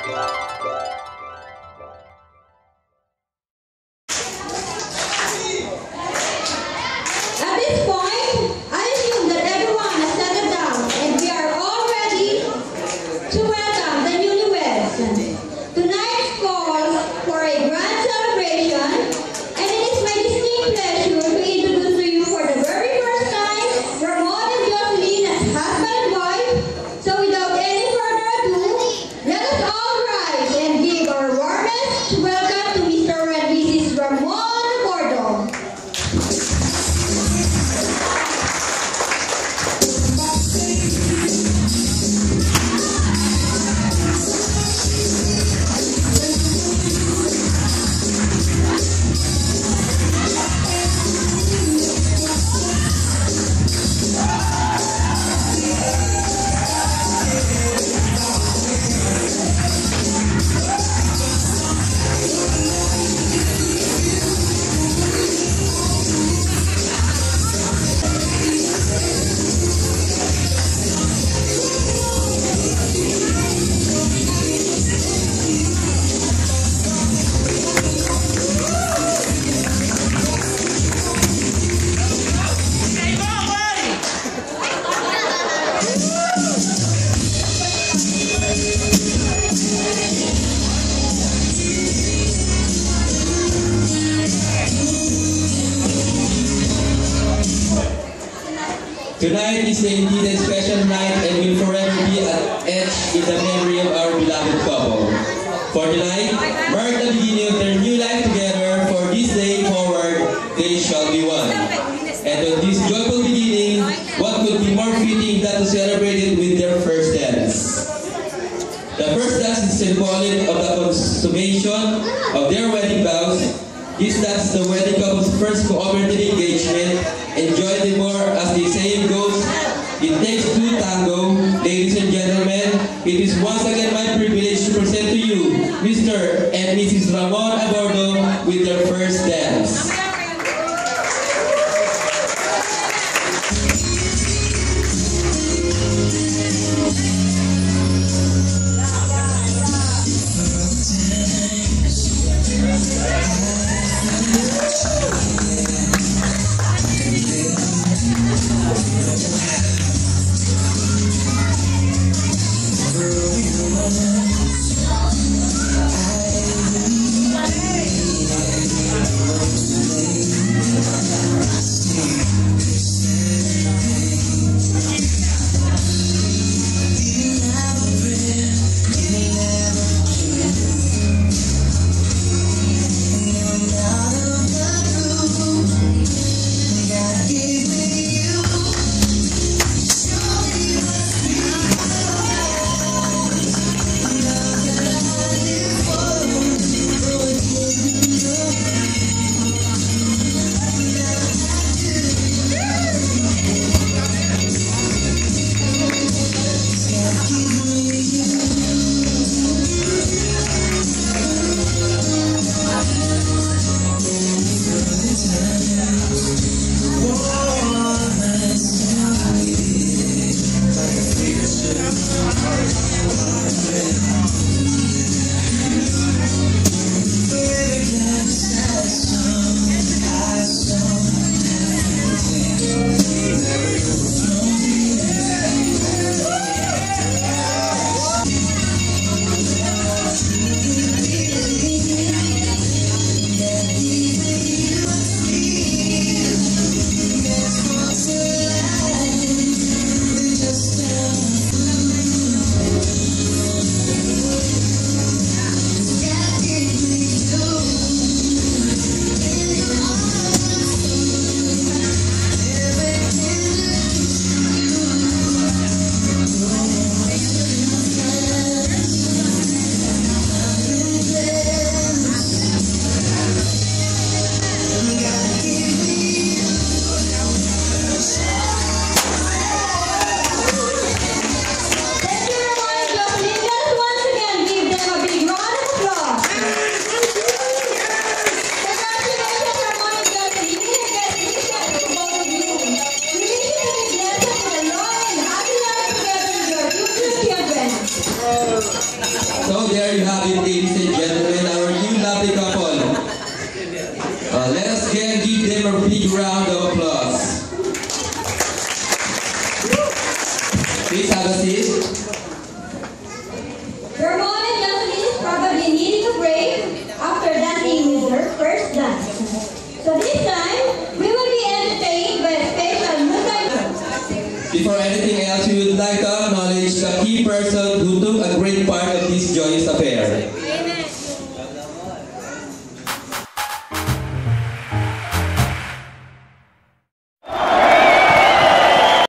At this point, I assume that everyone has settled down and we are all ready to welcome the newlyweds. Tonight calls for a grand celebration, and it is my distinct pleasure to introduce to you for the very first time Ramon and Jocelyn as husband and wife. So without any further ado, let us all rise and give our warmest welcome to Mr. and Mrs. Ramon Bordo. Tonight is indeed a special night and will forever be etched in the memory of our beloved couple. For tonight, mark the beginning of their new life together. For this day forward, they shall be one. And on this joyful beginning, what could be more fitting than to celebrate it with their first dance? The first dance is symbolic of the consummation of their wedding vows. This dance is the wedding couple's first cooperative engagement. Enjoy the more, as the saying goes, it takes two to tango. Ladies and gentlemen, it is once again my privilege to present to you Mr. and Mrs. Ramon Abordo with their first dance. of applause. Please have a seat. Ramon and Jocelyn is probably needing a break after dancing with their first dance. So this time, we will be entertained by a special music. Before anything else, we would like to acknowledge the key person who took a great part of this joyous affair.